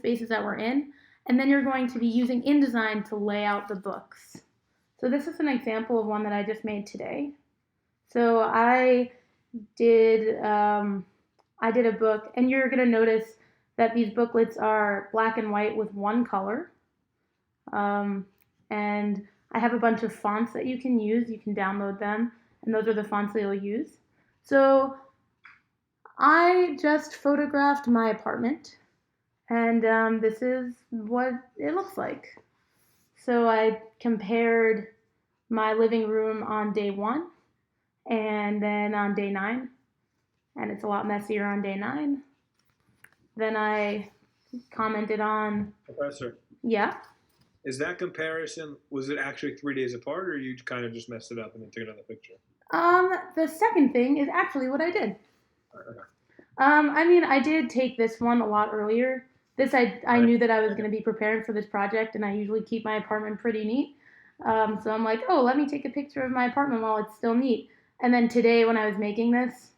spaces that we're in. And then you're going to be using InDesign to lay out the books. So this is an example of one that I just made today. So did I did a book, and you're going to notice that these booklets are black and white with one color. And I have a bunch of fonts that you can use. You can download them, and those are the fonts that you'll use. So I just photographed my apartment, and this is what it looks like. So I compared my living room on day 1 and then on day 9, and it's a lot messier on day 9. Then I commented on... Professor. Yeah? Is that comparison, was it actually 3 days apart, or you kind of just messed it up and then took another picture? The second thing is actually what I did. I mean, I did take this one a lot earlier. This, I knew that I was going to be preparing for this project, and I usually keep my apartment pretty neat. So I'm like, oh, let me take a picture of my apartment while it's still neat. And then today, when I was making this,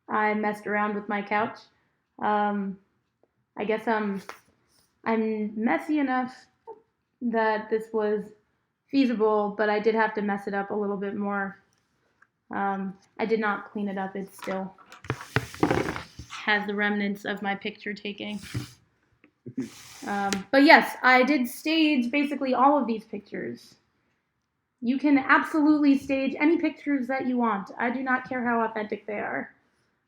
I messed around with my couch. I guess I'm messy enough that this was feasible, but I did have to mess it up a little bit more. I did not clean it up. It still has the remnants of my picture taking. But yes, I did stage basically all of these pictures. You can absolutely stage any pictures that you want. I do not care how authentic they are.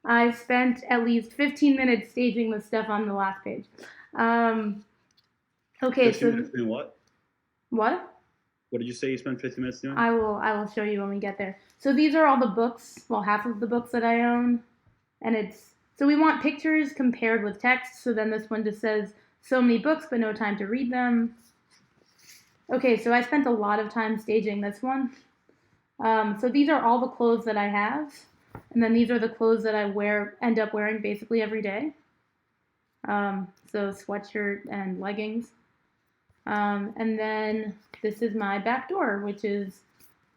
I spent at least 15 minutes staging the stuff on the last page. Okay, 15 minutes doing what? What? What did you say you spent 15 minutes doing? I will show you when we get there. So these are all the books, well, half of the books that I own. And so we want pictures compared with text. So then this one just says so many books, but no time to read them. Okay, so I spent a lot of time staging this one. So these are all the clothes that I have. And then these are the clothes that I end up wearing basically every day. So sweatshirt and leggings. And then this is my back door, which is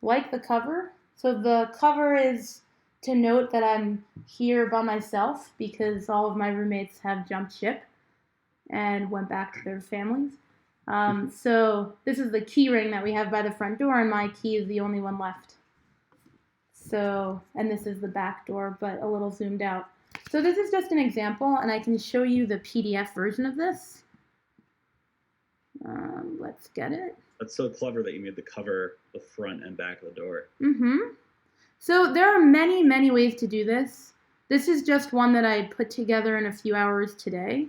like the cover. So the cover is to note that I'm here by myself because all of my roommates have jumped ship and went back to their families. So this is the key ring that we have by the front door, and my key is the only one left. So, and this is the back door, but a little zoomed out. So this is just an example, and I can show you the PDF version of this. Let's get it. That's so clever that you made the cover the front and back of the door. So there are many, many ways to do this. This is just one that I put together in a few hours today.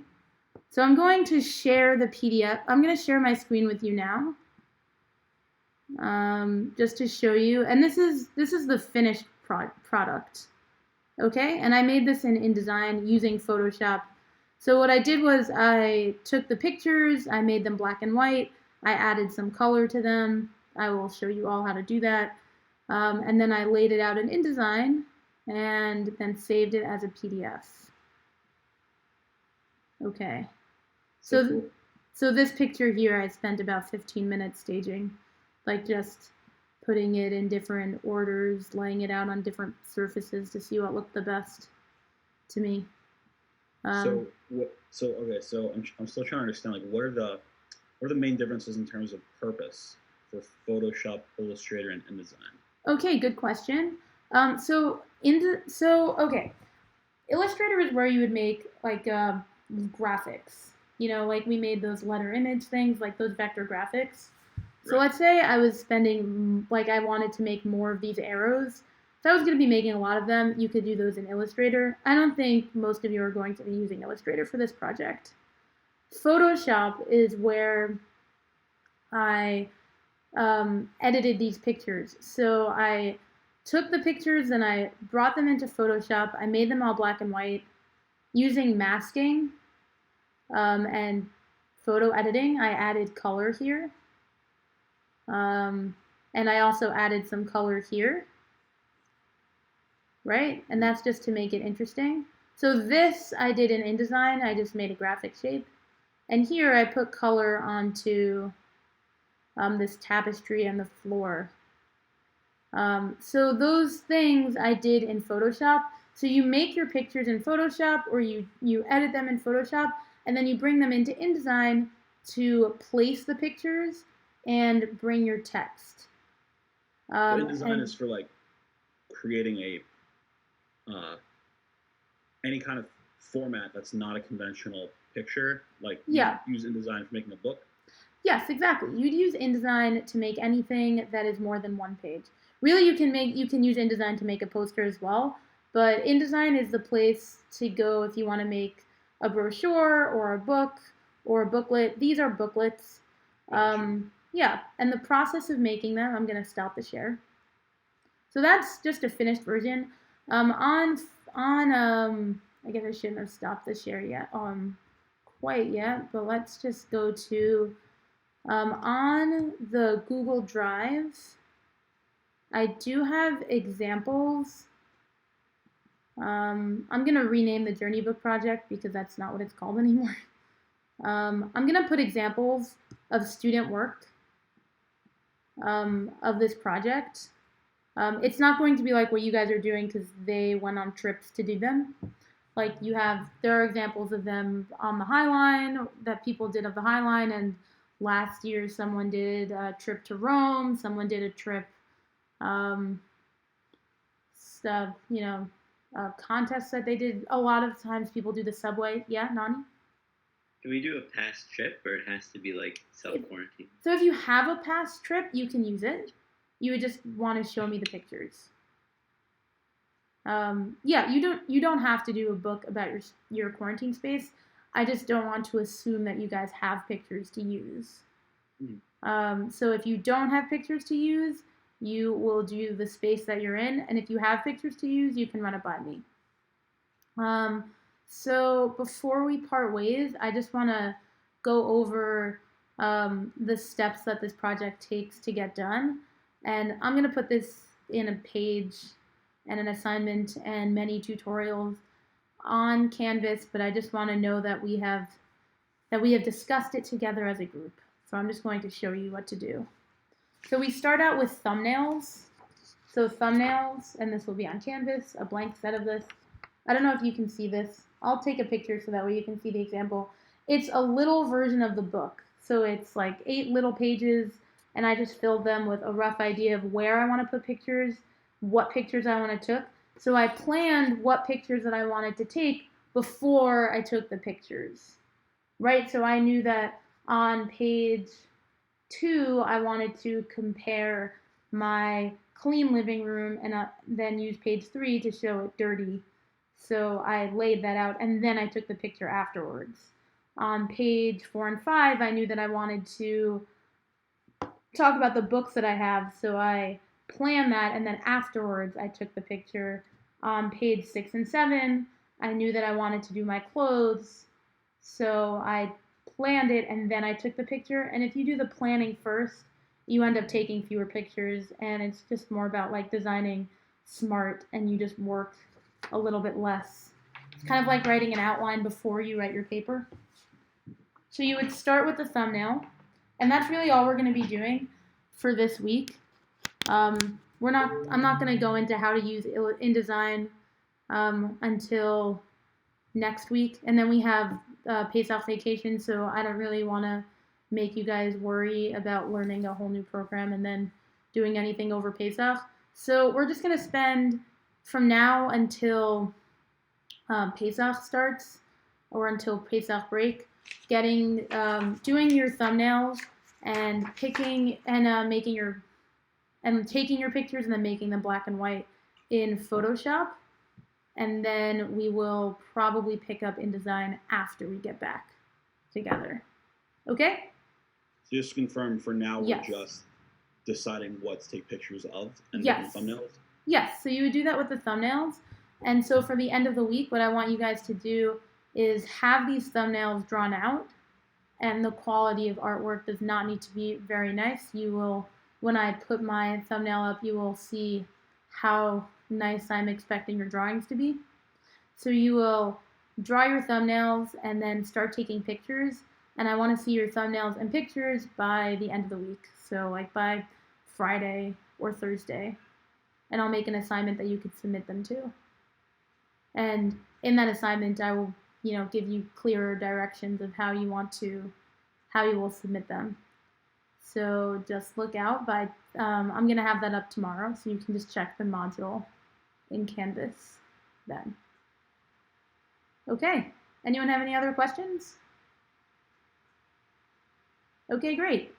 So I'm going to share the PDF. I'm going to share my screen with you now. Just to show you. And this is the finished product. Okay, and I made this in InDesign using Photoshop. So what I did was I took the pictures, I made them black and white, I added some color to them. I will show you all how to do that. And then I laid it out in InDesign and then saved it as a PDF. Okay. So this picture here, I spent about 15 minutes staging, like just putting it in different orders, laying it out on different surfaces to see what looked the best to me. So I'm still trying to understand, like, what are the main differences in terms of purpose for Photoshop, Illustrator, and InDesign? Okay, good question. Okay, Illustrator is where you would make like graphics. You know, like we made those letter image things, like those vector graphics. So let's say I was spending, like I wanted to make more of these arrows. So I was going to be making a lot of them. You could do those in Illustrator. I don't think most of you are going to be using Illustrator for this project. Photoshop is where I edited these pictures. So I took the pictures and I brought them into Photoshop. I made them all black and white using masking and photo editing. I added color here. And I also added some color here. Right? And that's just to make it interesting. So this I did in InDesign. I just made a graphic shape. And here I put color onto this tapestry and the floor. So those things I did in Photoshop. So you make your pictures in Photoshop or you edit them in Photoshop. and then you bring them into InDesign to place the pictures and bring your text. InDesign is for like creating any kind of format that's not a conventional picture. Like use InDesign for making a book. Yes, exactly. You'd use InDesign to make anything that is more than one page. Really, you can use InDesign to make a poster as well, but InDesign is the place to go if you want to make a brochure or a book or a booklet. These are booklets. Yeah, and the process of making them, I'm going to stop the share. So that's just a finished version. I guess I shouldn't have stopped the share yet, quite yet, but let's just go to on the Google Drive. I do have examples. I'm going to rename the Journey Book project because that's not what it's called anymore. I'm going to put examples of student work of this project. It's not going to be like what you guys are doing because they went on trips to do them. Like there are examples of them on the High Line that people did of the High Line, and last year someone did a trip to Rome, someone did a trip, stuff, contests that they did. A lot of times people do the subway. Yeah, Nani? Can we do a past trip, or it has to be like self-quarantine? So if you have a past trip, you can use it. You would just want to show me the pictures. Yeah, you don't have to do a book about your quarantine space. I just don't want to assume that you guys have pictures to use. So if you don't have pictures to use, you will do the space that you're in, and if you have pictures to use, you can run it by me. So before we part ways, I just want to go over the steps that this project takes to get done. And I'm going to put this in a page and an assignment and many tutorials on Canvas, but I just want to know that we have discussed it together as a group. So I'm just going to show you what to do. So we start out with thumbnails. So thumbnails, and this will be on Canvas, a blank set of this. I don't know if you can see this. I'll take a picture so that way you can see the example. It's a little version of the book. So it's like 8 little pages, and I just filled them with a rough idea of where I want to put pictures, what pictures I want to take. So I planned what pictures that I wanted to take before I took the pictures, right? So I knew that on page 2, I wanted to compare my clean living room and then use page 3 to show it dirty. So I laid that out, and then I took the picture afterwards. On page 4 and 5, I knew that I wanted to talk about the books that I have, so I planned that, and then afterwards I took the picture. On page 6 and 7, I knew that I wanted to do my clothes, so I planned it, and then I took the picture. And if you do the planning first, you end up taking fewer pictures, and it's just more about like designing smart, and you just work a little bit less. It's kind of like writing an outline before you write your paper. So you would start with the thumbnail, and that's really all we're going to be doing for this week. I'm not going to go into how to use InDesign until next week, and then we have Pesach vacation, so I don't really want to make you guys worry about learning a whole new program and then doing anything over Pesach. So we're just going to spend from now until Pesach starts, or until Pesach break, doing your thumbnails and picking and making your and taking your pictures and then making them black and white in Photoshop, and then we will probably pick up InDesign after we get back together. Okay? So just to confirm, for now Yes. we're just deciding what to take pictures of and Yes. making thumbnails? Yes, so you would do that with the thumbnails. And so for the end of the week, what I want you guys to do is have these thumbnails drawn out, and the quality of artwork does not need to be very nice. You will, when I put my thumbnail up, you will see how nice I'm expecting your drawings to be. So you will draw your thumbnails and then start taking pictures, and I want to see your thumbnails and pictures by the end of the week. So like by Friday or Thursday. And I'll make an assignment that you could submit them to. And in that assignment, I will give you clearer directions of how you will submit them. So just look out. I'm going to have that up tomorrow, so you can just check the module in Canvas then. Okay. Anyone have any other questions? Okay, great.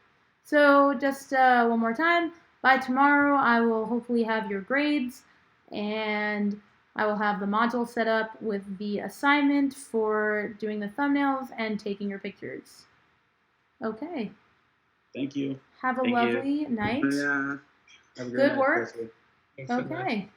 So just one more time. By tomorrow, I will hopefully have your grades, and I will have the module set up with the assignment for doing the thumbnails and taking your pictures. Okay. Thank you. Have a Thank you. lovely night. Yeah. Have a Good night, work. Chrissy. Thanks so much. Okay.